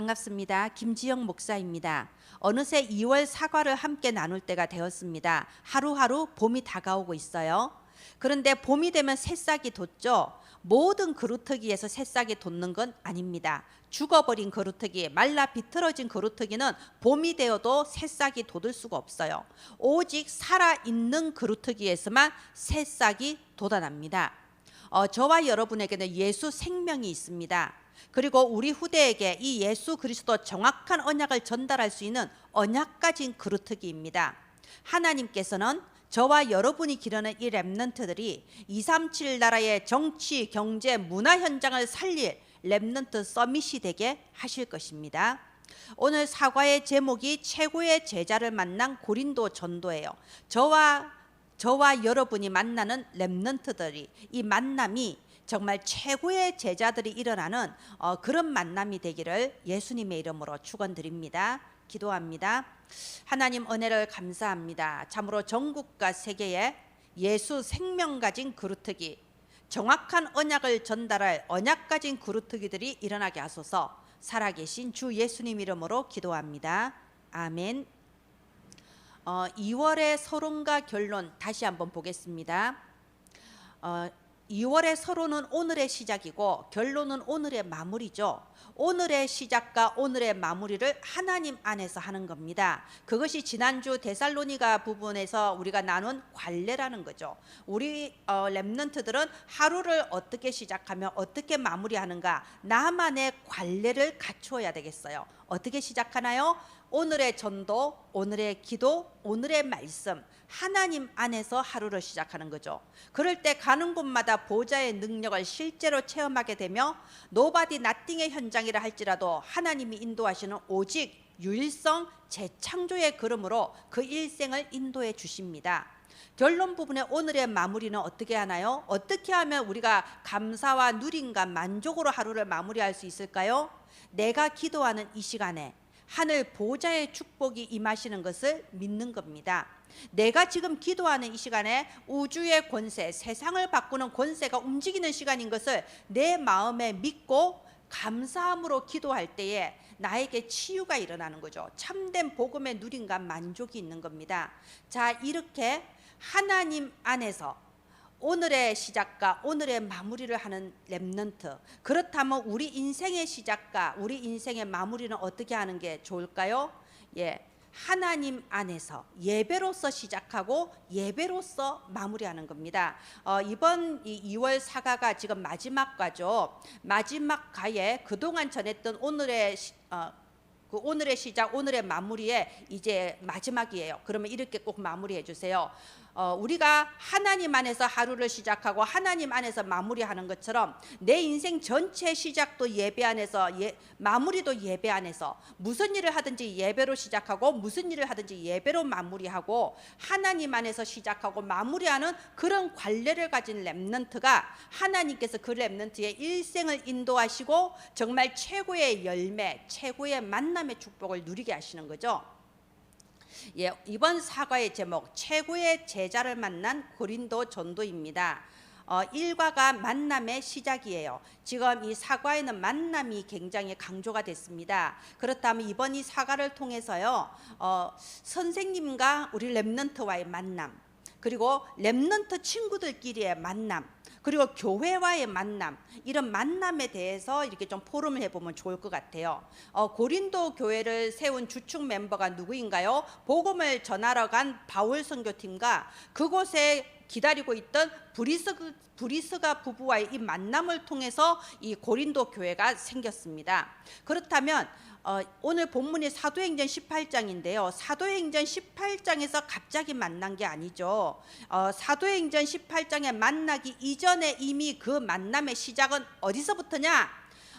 반갑습니다. 김지영 목사입니다. 어느새 2월 사과를 함께 나눌 때가 되었습니다. 하루하루 봄이 다가오고 있어요. 그런데 봄이 되면 새싹이 돋죠. 모든 그루터기에서 새싹이 돋는 건 아닙니다. 죽어버린 그루터기, 말라 비틀어진 그루터기는 봄이 되어도 새싹이 돋을 수가 없어요. 오직 살아있는 그루터기에서만 새싹이 돋아납니다. 저와 여러분에게는 예수 생명이 있습니다. 그리고 우리 후대에게 이 예수 그리스도 정확한 언약을 전달할 수 있는 언약 가진 그루터기입니다. 하나님께서는 저와 여러분이 기르는 이 렘넌트들이 237 나라의 정치, 경제, 문화 현장을 살릴 렘넌트 서밋이 되게 하실 것입니다. 오늘 사과의 제목이 최고의 제자를 만난 고린도 전도예요. 저와 여러분이 만나는 렘넌트들이 이 만남이 정말 최고의 제자들이 일어나는 그런 만남이 되기를 예수님의 이름으로 축원드립니다. 기도합니다. 하나님 은혜를 감사합니다. 참으로 전국과 세계에 예수 생명 가진 그루터기, 정확한 언약을 전달할 언약 가진 그루터기들이 일어나게 하소서. 살아계신 주 예수님 이름으로 기도합니다. 아멘. 2월의 서론과 결론 다시 한번 보겠습니다. 2월의 서론은 오늘의 시작이고 결론은 오늘의 마무리죠. 오늘의 시작과 오늘의 마무리를 하나님 안에서 하는 겁니다. 그것이 지난주 데살로니가 부분에서 우리가 나눈 관례라는 거죠. 우리 렘넌트들은 하루를 어떻게 시작하며 어떻게 마무리하는가, 나만의 관례를 갖추어야 되겠어요. 어떻게 시작하나요? 오늘의 전도, 오늘의 기도, 오늘의 말씀, 하나님 안에서 하루를 시작하는 거죠. 그럴 때 가는 곳마다 보좌의 능력을 실제로 체험하게 되며 노바디 나띵의 현장이라 할지라도 하나님이 인도하시는 오직 유일성 재창조의 걸음으로 그 일생을 인도해 주십니다. 결론 부분의 오늘의 마무리는 어떻게 하나요? 어떻게 하면 우리가 감사와 누림과 만족으로 하루를 마무리할 수 있을까요? 내가 기도하는 이 시간에 하늘 보좌의 축복이 임하시는 것을 믿는 겁니다. 내가 지금 기도하는 이 시간에 우주의 권세, 세상을 바꾸는 권세가 움직이는 시간인 것을 내 마음에 믿고 감사함으로 기도할 때에 나에게 치유가 일어나는 거죠. 참된 복음의 누림과 만족이 있는 겁니다. 자, 이렇게 하나님 안에서 오늘의 시작과 오늘의 마무리를 하는 렘넌트, 그렇다면 우리 인생의 시작과 우리 인생의 마무리는 어떻게 하는 게 좋을까요? 하나님 안에서 예배로서 시작하고 예배로서 마무리하는 겁니다. 이번 2월 사과가 지금 마지막 과죠. 마지막 과에 그동안 전했던 오늘의 시작, 오늘의 마무리에 이제 마지막이에요. 그러면 이렇게 꼭 마무리해 주세요. 우리가 하나님 안에서 하루를 시작하고 하나님 안에서 마무리하는 것처럼 내 인생 전체 시작도 예배 안에서, 마무리도 예배 안에서, 무슨 일을 하든지 예배로 시작하고 무슨 일을 하든지 예배로 마무리하고 하나님 안에서 시작하고 마무리하는 그런 관례를 가진 렘넌트가 하나님께서 그 렘넌트의 일생을 인도하시고 정말 최고의 열매, 최고의 만남의 축복을 누리게 하시는 거죠. 이번 사과의 제목 최고의 제자를 만난 고린도 전도입니다. 1과가 만남의 시작이에요. 지금 이 사과에는 만남이 굉장히 강조가 됐습니다. 그렇다면 이번 이 사과를 통해서요, 선생님과 우리 렘넌트와의 만남, 그리고 렘넌트 친구들끼리의 만남, 그리고 교회와의 만남, 이런 만남에 대해서 이렇게 좀 포럼을 해보면 좋을 것 같아요. 고린도 교회를 세운 주축 멤버가 누구인가요? 복음을 전하러 간 바울 선교팀과 그곳에 기다리고 있던 브리스가 부부와의 이 만남을 통해서 이 고린도 교회가 생겼습니다. 그렇다면 오늘 본문이 사도행전 18장인데요. 사도행전 18장에서 갑자기 만난 게 아니죠. 사도행전 18장에 만나기 이전에 이미 그 만남의 시작은 어디서부터냐?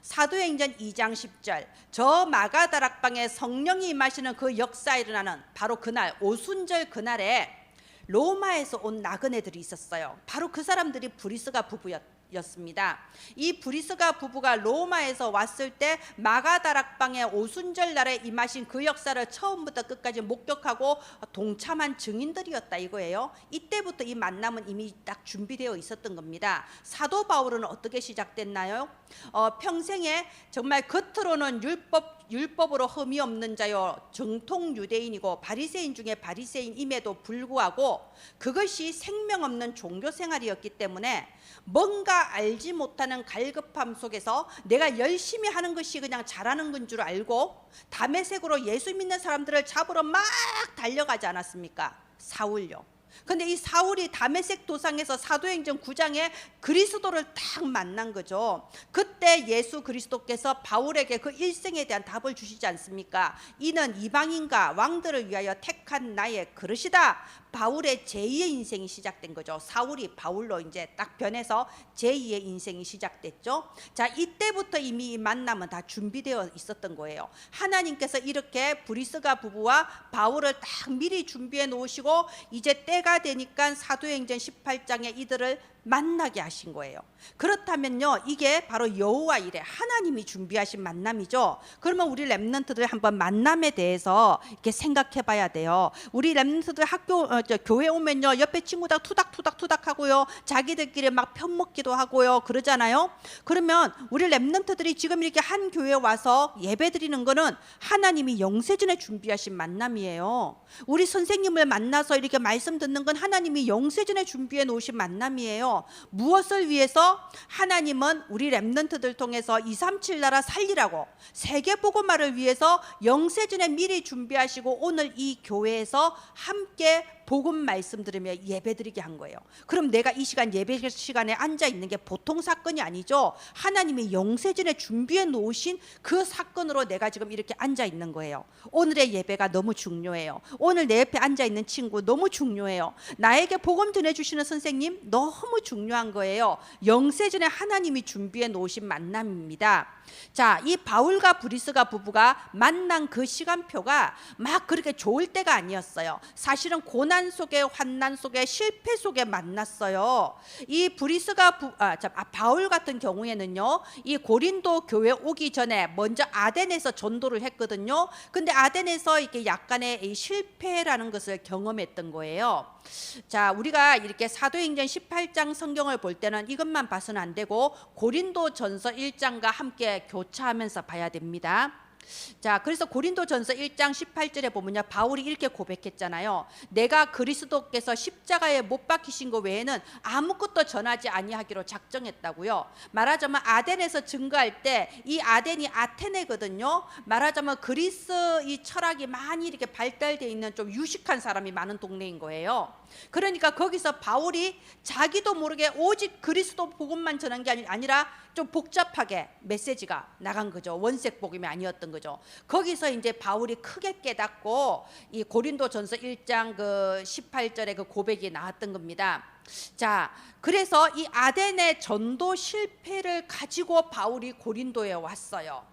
사도행전 2장 10절, 저 마가다락방에 성령이 임하시는 그 역사가 일어나는 바로 그날, 오순절 그날에 로마에서 온 나그네들이 있었어요. 바로 그 사람들이 브리스가 부부였습니다. 이 브리스가 부부가 로마에서 왔을 때 마가다락방의 오순절 날에 임하신 그 역사를 처음부터 끝까지 목격하고 동참한 증인들이었다 이거예요. 이때부터 이 만남은 이미 딱 준비되어 있었던 겁니다. 사도 바울은 어떻게 시작됐나요? 평생에 정말 겉으로는 율법 율법으로 흠이 없는 자요 정통 유대인이고 바리새인 중에 바리새인임에도 불구하고 그것이 생명 없는 종교 생활이었기 때문에 뭔가 알지 못하는 갈급함 속에서 내가 열심히 하는 것이 그냥 잘하는 건 줄 알고 다메섹으로 예수 믿는 사람들을 잡으러 막 달려가지 않았습니까? 사울요. 근데 이 사울이 다메섹 도상에서 사도행전 9장에 그리스도를 딱 만난 거죠. 그때 예수 그리스도께서 바울에게 그 일생에 대한 답을 주시지 않습니까? 이는 이방인과 왕들을 위하여 택한 나의 그릇이다. 바울의 제2의 인생이 시작된 거죠. 사울이 바울로 이제 딱 변해서 제2의 인생이 시작됐죠. 자, 이때부터 이미 이 만남은 다 준비되어 있었던 거예요. 하나님께서 이렇게 브리스가 부부와 바울을 딱 미리 준비해 놓으시고 이제 때가 되니까 사도행전 18장에 이들을 만나게 하신 거예요. 그렇다면요, 이게 바로 여호와 일에 하나님이 준비하신 만남이죠. 그러면 우리 렘넌트들 한번 만남에 대해서 이렇게 생각해 봐야 돼요. 우리 렘넌트들 교회 오면요, 옆에 친구들 투닥투닥 하고요, 자기들끼리 막 편먹기도 하고요, 그러잖아요. 그러면 우리 렘넌트들이 지금 이렇게 한 교회에 와서 예배 드리는 거는 하나님이 영세전에 준비하신 만남이에요. 우리 선생님을 만나서 이렇게 말씀 듣는 건 하나님이 영세전에 준비해 놓으신 만남이에요. 무엇을 위해서? 하나님은 우리 렘넌트들 통해서 237 나라 살리라고 세계 복음화를 위해서 영세전에 미리 준비하시고 오늘 이 교회에서 함께 복음 말씀 들으며 예배 드리게 한 거예요. 그럼 내가 이 시간 예배 시간에 앉아 있는 게 보통 사건이 아니죠. 하나님이 영세전에 준비해 놓으신 그 사건으로 내가 지금 이렇게 앉아 있는 거예요. 오늘의 예배가 너무 중요해요. 오늘 내 옆에 앉아 있는 친구 너무 중요해요. 나에게 복음 전해주시는 선생님 너무 중요한 거예요. 영세전에 하나님이 준비해 놓으신 만남입니다. 자, 이 바울과 브리스가 부부가 만난 그 시간표가 막 그렇게 좋을 때가 아니었어요. 사실은 고난 속에, 환난 속에, 실패 속에 만났어요. 이 바울 같은 경우에는요, 이 고린도 교회 오기 전에 먼저 아덴에서 전도를 했거든요. 근데 아덴에서 이렇게 약간의 이 실패라는 것을 경험했던 거예요. 자, 우리가 이렇게 사도행전 18장 성경을 볼 때는 이것만 봐서는 안 되고 고린도전서 1장과 함께 교차하면서 봐야 됩니다. 자, 그래서 고린도전서 1장 18절에 보면요, 바울이 이렇게 고백했잖아요. 내가 그리스도께서 십자가에 못 박히신 것 외에는 아무것도 전하지 아니하기로 작정했다고요. 말하자면 아덴에서 증거할 때 이 아덴이 아테네거든요. 말하자면 그리스 이 철학이 많이 이렇게 발달되어 있는 좀 유식한 사람이 많은 동네인 거예요. 그러니까 거기서 바울이 자기도 모르게 오직 그리스도 복음만 전한 게 아니라 좀 복잡하게 메시지가 나간 거죠. 원색 복음이 아니었던 거죠. 거기서 이제 바울이 크게 깨닫고 이 고린도전서 1장 그 18절에 그 고백이 나왔던 겁니다. 자, 그래서 이 아덴의 전도 실패를 가지고 바울이 고린도에 왔어요.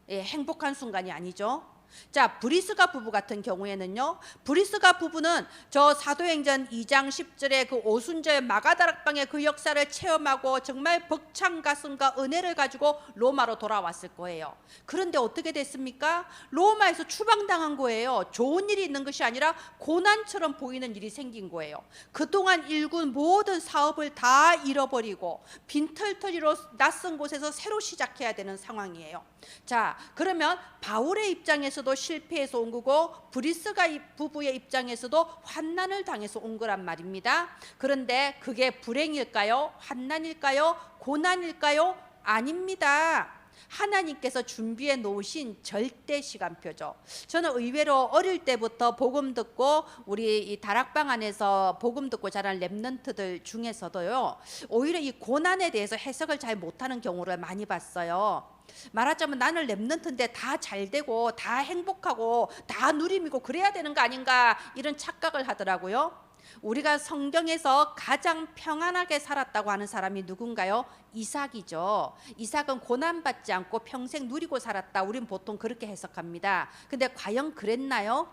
예, 행복한 순간이 아니죠. 자, 브리스가 부부 같은 경우에는요, 브리스가 부부는 저 사도행전 2장 10절에 그 오순절 마가다락방의 그 역사를 체험하고 정말 벅찬 가슴과 은혜를 가지고 로마로 돌아왔을 거예요. 그런데 어떻게 됐습니까? 로마에서 추방당한 거예요. 좋은 일이 있는 것이 아니라 고난처럼 보이는 일이 생긴 거예요. 그동안 일군 모든 사업을 다 잃어버리고 빈털터리로 낯선 곳에서 새로 시작해야 되는 상황이에요. 자, 그러면 바울의 입장에서도 실패해서 온 거고 브리스가 부부의 입장에서도 환난을 당해서 온 거란 말입니다. 그런데 그게 불행일까요? 환난일까요? 고난일까요? 아닙니다. 하나님께서 준비해 놓으신 절대 시간표죠. 저는 의외로 어릴 때부터 복음 듣고 우리 이 다락방 안에서 복음 듣고 자란 렘넌트들 중에서도요, 오히려 이 고난에 대해서 해석을 잘 못하는 경우를 많이 봤어요. 말하자면 나는 렘넌트인데 다 잘되고 다 행복하고 다 누림이고 그래야 되는 거 아닌가, 이런 착각을 하더라고요. 우리가 성경에서 가장 평안하게 살았다고 하는 사람이 누군가요? 이삭이죠. 이삭은 고난받지 않고 평생 누리고 살았다. 우린 보통 그렇게 해석합니다. 근데 과연 그랬나요?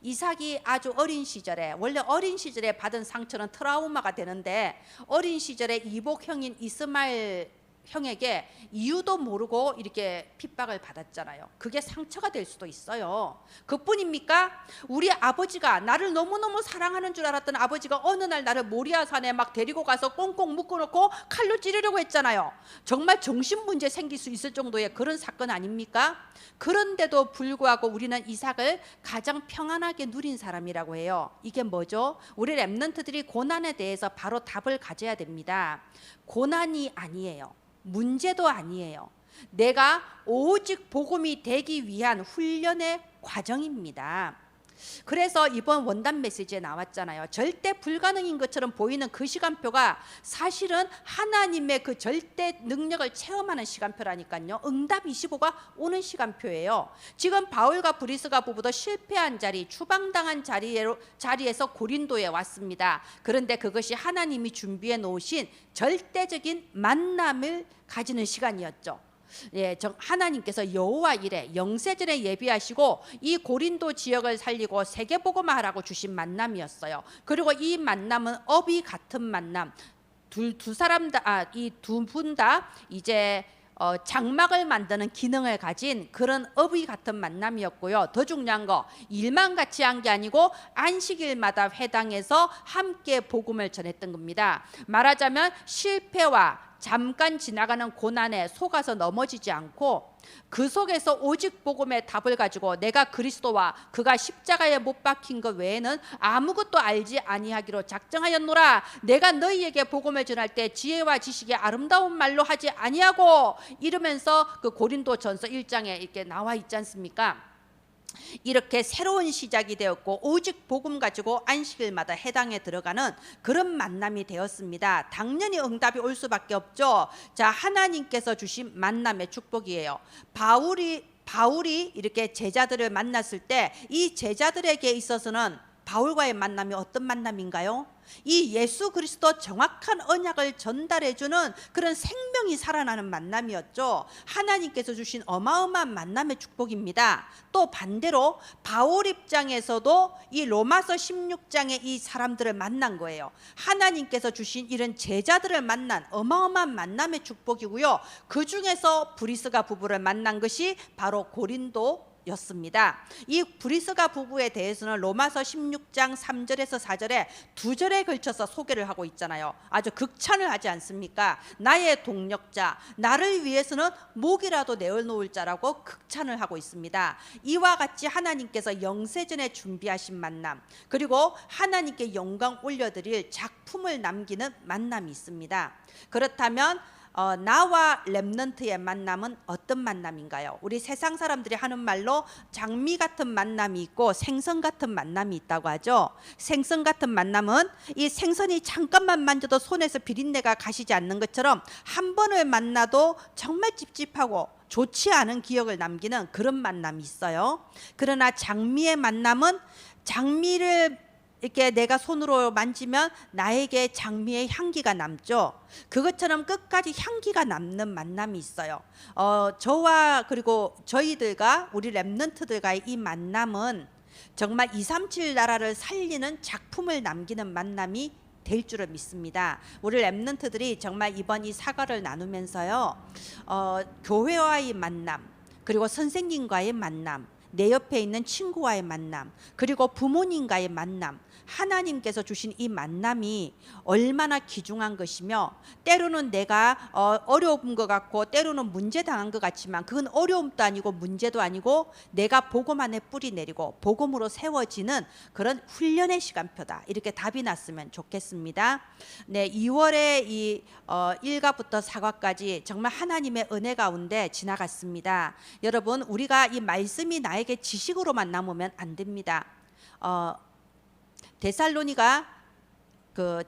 이삭이 아주 어린 시절에, 원래 어린 시절에 받은 상처는 트라우마가 되는데 어린 시절에 이복 형인 이스마엘 형에게 이유도 모르고 이렇게 핍박을 받았잖아요. 그게 상처가 될 수도 있어요. 그뿐입니까? 우리 아버지가 나를 너무너무 사랑하는 줄 알았던 아버지가 어느 날 나를 모리아산에 막 데리고 가서 꽁꽁 묶어놓고 칼로 찌르려고 했잖아요. 정말 정신문제 생길 수 있을 정도의 그런 사건 아닙니까? 그런데도 불구하고 우리는 이삭을 가장 평안하게 누린 사람이라고 해요. 이게 뭐죠? 우리 렘넌트들이 고난에 대해서 바로 답을 가져야 됩니다. 고난이 아니에요. 문제도 아니에요. 내가 오직 복음이 되기 위한 훈련의 과정입니다. 그래서 이번 원단 메시지에 나왔잖아요. 절대 불가능인 것처럼 보이는 그 시간표가 사실은 하나님의 그 절대 능력을 체험하는 시간표라니까요. 응답 25가 오는 시간표예요. 지금 바울과 브리스가 부부도 실패한 자리, 추방당한 자리에서 고린도에 왔습니다. 그런데 그것이 하나님이 준비해 놓으신 절대적인 만남을 가지는 시간이었죠. 예, 하나님께서 여호와 이레 영세전에 예비하시고 이 고린도 지역을 살리고 세계복음화하라고 주신 만남이었어요. 그리고 이 만남은 업이 같은 만남. 이 두 분 다 이제 장막을 만드는 기능을 가진 그런 업이 같은 만남이었고요. 더 중요한 거 일만 같이 한 게 아니고 안식일마다 회당에서 함께 복음을 전했던 겁니다. 말하자면 실패와 잠깐 지나가는 고난에 속아서 넘어지지 않고 그 속에서 오직 복음의 답을 가지고 내가 그리스도와 그가 십자가에 못 박힌 것 외에는 아무것도 알지 아니하기로 작정하였노라. 내가 너희에게 복음을 전할 때 지혜와 지식의 아름다운 말로 하지 아니하고 이러면서 그 고린도전서 1장에 이렇게 나와 있지 않습니까? 이렇게 새로운 시작이 되었고 오직 복음 가지고 안식일마다 해당에 들어가는 그런 만남이 되었습니다. 당연히 응답이 올 수밖에 없죠. 자, 하나님께서 주신 만남의 축복이에요. 바울이 이렇게 제자들을 만났을 때 이 제자들에게 있어서는 바울과의 만남이 어떤 만남인가요? 이 예수 그리스도 정확한 언약을 전달해주는 그런 생명이 살아나는 만남이었죠. 하나님께서 주신 어마어마한 만남의 축복입니다. 또 반대로 바울 입장에서도 이 로마서 16장의 이 사람들을 만난 거예요. 하나님께서 주신 이런 제자들을 만난 어마어마한 만남의 축복이고요. 그 중에서 브리스가 부부를 만난 것이 바로 고린도 였습니다. 이 브리스가 부부에 대해서는 로마서 16장 3절에서 4절에 두 절에 걸쳐서 소개를 하고 있잖아요. 아주 극찬을 하지 않습니까? 나의 동력자, 나를 위해서는 목이라도 내어놓을 자라고 극찬을 하고 있습니다. 이와 같이 하나님께서 영세전에 준비하신 만남, 그리고 하나님께 영광 올려드릴 작품을 남기는 만남이 있습니다. 그렇다면 나와 렘넌트의 만남은 어떤 만남인가요? 우리 세상 사람들이 하는 말로 장미 같은 만남이 있고 생선 같은 만남이 있다고 하죠. 생선 같은 만남은 이 생선이 잠깐만 만져도 손에서 비린내가 가시지 않는 것처럼 한 번을 만나도 정말 찝찝하고 좋지 않은 기억을 남기는 그런 만남이 있어요. 그러나 장미의 만남은 장미를 이렇게 내가 손으로 만지면 나에게 장미의 향기가 남죠. 그것처럼 끝까지 향기가 남는 만남이 있어요. 저와 그리고 저희들과 우리 렘넌트들과의 이 만남은 정말 237 나라를 살리는 작품을 남기는 만남이 될 줄을 믿습니다. 우리 렘넌트들이 정말 이번 이 사과를 나누면서요, 교회와의 만남, 그리고 선생님과의 만남, 내 옆에 있는 친구와의 만남, 그리고 부모님과의 만남, 하나님께서 주신 이 만남이 얼마나 귀중한 것이며, 때로는 내가 어려운 것 같고 때로는 문제 당한 것 같지만 그건 어려움도 아니고 문제도 아니고 내가 복음 안에 뿌리 내리고 복음으로 세워지는 그런 훈련의 시간표다. 이렇게 답이 났으면 좋겠습니다. 네, 2월에 이 1가부터 4과까지 정말 하나님의 은혜 가운데 지나갔습니다. 여러분, 우리가 이 말씀이 나에게 지식으로만 남으면 안 됩니다.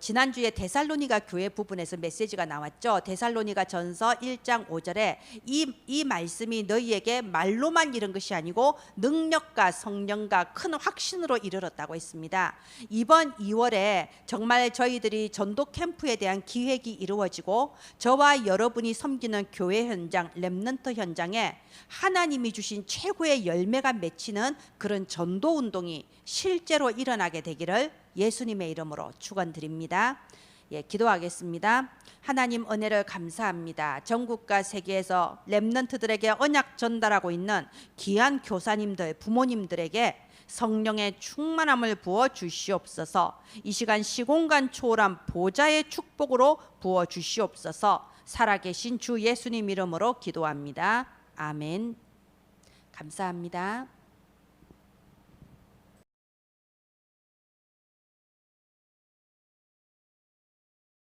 지난주에 데살로니가 교회 부분에서 메시지가 나왔죠. 데살로니가 전서 1장 5절에 이 말씀이 너희에게 말로만 이른 것이 아니고 능력과 성령과 큰 확신으로 이르렀다고 했습니다. 이번 2월에 정말 저희들이 전도 캠프에 대한 기획이 이루어지고 저와 여러분이 섬기는 교회 현장, 렘넌트 현장에 하나님이 주신 최고의 열매가 맺히는 그런 전도 운동이 실제로 일어나게 되기를 예수님의 이름으로 축원드립니다. 기도하겠습니다. 하나님 은혜를 감사합니다. 전국과 세계에서 렘넌트들에게 언약 전달하고 있는 귀한 교사님들, 부모님들에게 성령의 충만함을 부어 주시옵소서. 이 시간 시공간 초월한 보좌의 축복으로 부어 주시옵소서. 살아계신 주 예수님 이름으로 기도합니다. 아멘. 감사합니다.